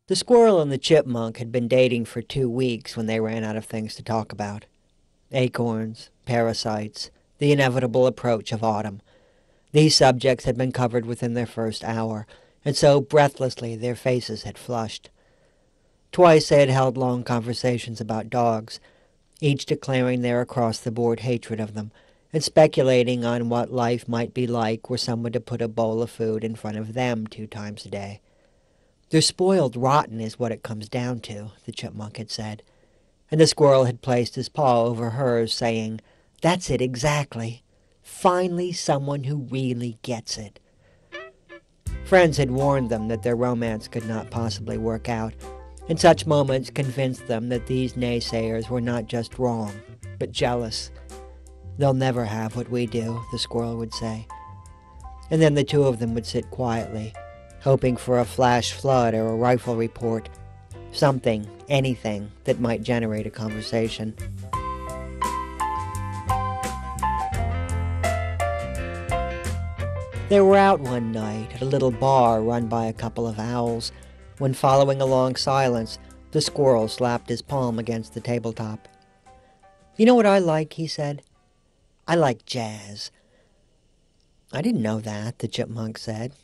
The squirrel and the chipmunk had been dating for 2 weeks when they ran out of things to talk about. Acorns, parasites, the inevitable approach of autumn. These subjects had been covered within their first hour, and so breathlessly their faces had flushed. Twice they had held long conversations about dogs, each declaring their across-the-board hatred of them, and speculating on what life might be like were someone to put a bowl of food in front of them 2 times a day. "They're spoiled rotten is what it comes down to," the chipmunk had said, and the squirrel had placed his paw over hers, saying, "That's it exactly. Finally someone who really gets it." Friends had warned them that their romance could not possibly work out, and such moments convinced them that these naysayers were not just wrong, but jealous. "They'll never have what we do," the squirrel would say. And then the two of them would sit quietly, hoping for a flash flood or a rifle report, something, anything that might generate a conversation. They were out one night at a little bar run by a couple of owls, when following a long silence, the squirrel slapped his palm against the tabletop. "You know what I like?" he said. "I like jazz." "I didn't know that," the chipmunk said.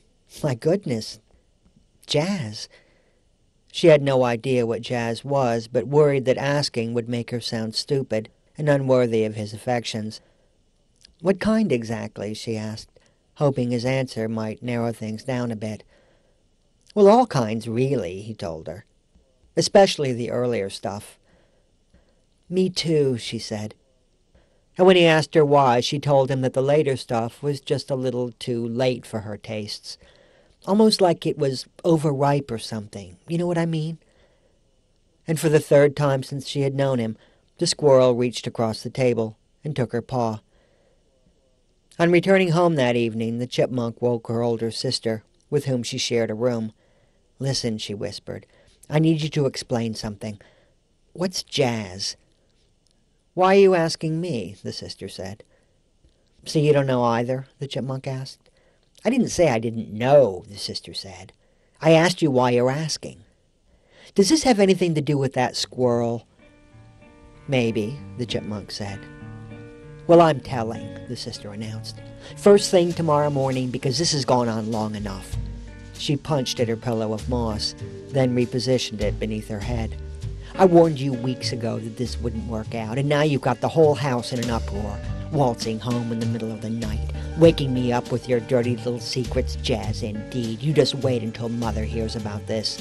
"My goodness, jazz." She had no idea what jazz was, but worried that asking would make her sound stupid and unworthy of his affections. "What kind exactly?" she asked, hoping his answer might narrow things down a bit. "Well, all kinds, really," he told her. "Especially the earlier stuff." "Me too," she said. And when he asked her why, she told him that the later stuff was just a little too late for her tastes. Almost like it was overripe or something. You know what I mean? And for the 3rd time since she had known him, the squirrel reached across the table and took her paw. On returning home that evening, the chipmunk woke her older sister, with whom she shared a room. "Listen," she whispered. "I need you to explain something. What's jazz?" "Why are you asking me?" the sister said. "So you don't know either?" the chipmunk asked. "I didn't say I didn't know," the sister said. "I asked you why you're asking. Does this have anything to do with that squirrel?" "Maybe," the chipmunk said. "Well, I'm telling," the sister announced. "First thing tomorrow morning, because this has gone on long enough." She punched at her pillow of moss, then repositioned it beneath her head. "I warned you weeks ago that this wouldn't work out, and now you've got the whole house in an uproar, waltzing home in the middle of the night, waking me up with your dirty little secrets. Jazz indeed. You just wait until Mother hears about this."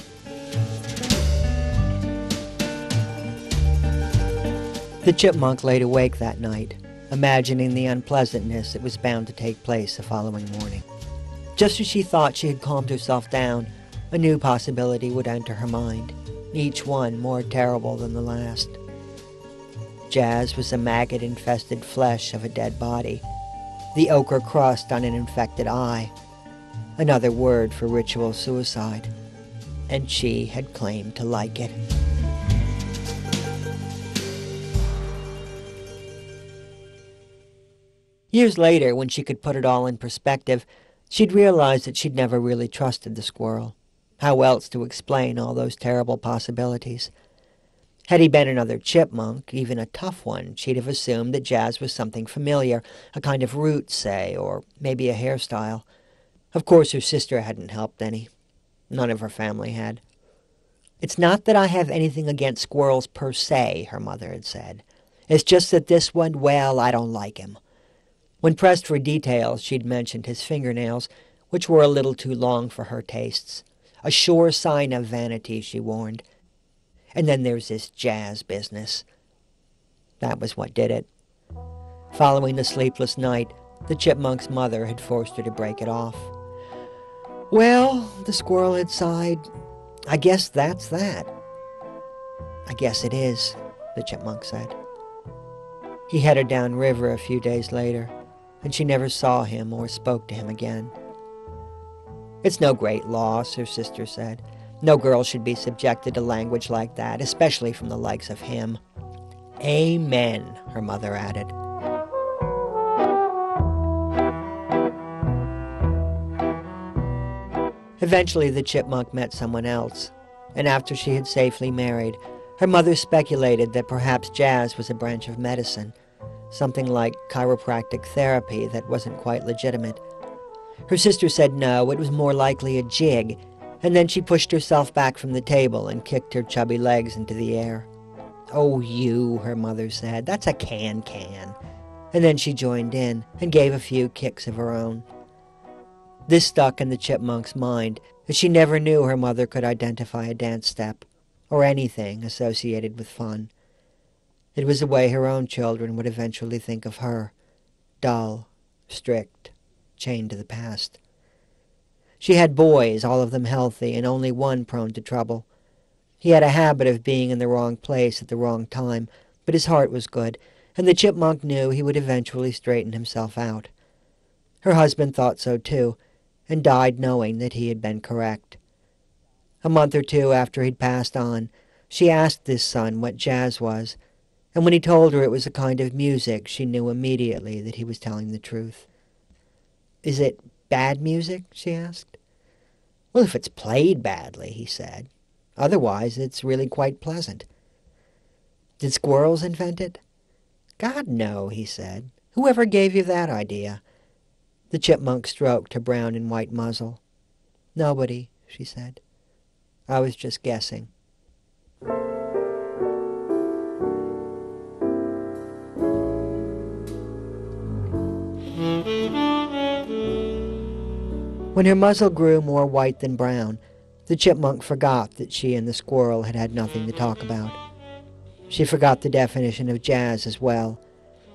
The chipmunk laid awake that night, imagining the unpleasantness that was bound to take place the following morning. Just as she thought she had calmed herself down, a new possibility would enter her mind, each one more terrible than the last. Jazz was the maggot-infested flesh of a dead body, the ochre crust on an infected eye, another word for ritual suicide, and she had claimed to like it. Years later, when she could put it all in perspective, she'd realized that she'd never really trusted the squirrel. How else to explain all those terrible possibilities? Had he been another chipmunk, even a tough one, she'd have assumed that jazz was something familiar, a kind of root, say, or maybe a hairstyle. Of course, her sister hadn't helped any. None of her family had. "It's not that I have anything against squirrels per se," her mother had said. "It's just that this one, well, I don't like him." When pressed for details, she'd mentioned his fingernails, which were a little too long for her tastes. A sure sign of vanity, she warned. And then there's this jazz business. That was what did it. Following the sleepless night, the chipmunk's mother had forced her to break it off. "Well," the squirrel had sighed, "I guess that's that." "I guess it is," the chipmunk said. He headed downriver a few days later, and she never saw him or spoke to him again. "It's no great loss," her sister said. "No girl should be subjected to language like that, especially from the likes of him." "Amen," her mother added. Eventually the chipmunk met someone else, and after she had safely married, her mother speculated that perhaps jazz was a branch of medicine, something like chiropractic therapy that wasn't quite legitimate. Her sister said no, it was more likely a jig, and then she pushed herself back from the table and kicked her chubby legs into the air. "Oh, you," her mother said, "that's a can-can." And then she joined in and gave a few kicks of her own. This stuck in the chipmunk's mind, as she never knew her mother could identify a dance step, or anything associated with fun. It was the way her own children would eventually think of her, dull, strict, chained to the past. She had boys, all of them healthy, and only one prone to trouble. He had a habit of being in the wrong place at the wrong time, but his heart was good, and the chipmunk knew he would eventually straighten himself out. Her husband thought so too, and died knowing that he had been correct. A month or two after he'd passed on, she asked this son what jazz was, and when he told her it was a kind of music, she knew immediately that he was telling the truth. "Is it bad music?" she asked. "Well, if it's played badly," he said. "Otherwise, it's really quite pleasant." "Did squirrels invent it?" "God, no," he said. "Whoever gave you that idea?" The chipmunk stroked her brown and white muzzle. "Nobody," she said. "I was just guessing." When her muzzle grew more white than brown, the chipmunk forgot that she and the squirrel had had nothing to talk about. She forgot the definition of jazz as well,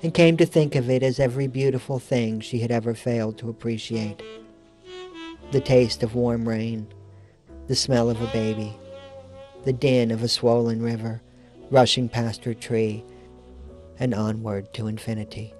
and came to think of it as every beautiful thing she had ever failed to appreciate. The taste of warm rain, the smell of a baby, the din of a swollen river rushing past her tree, and onward to infinity.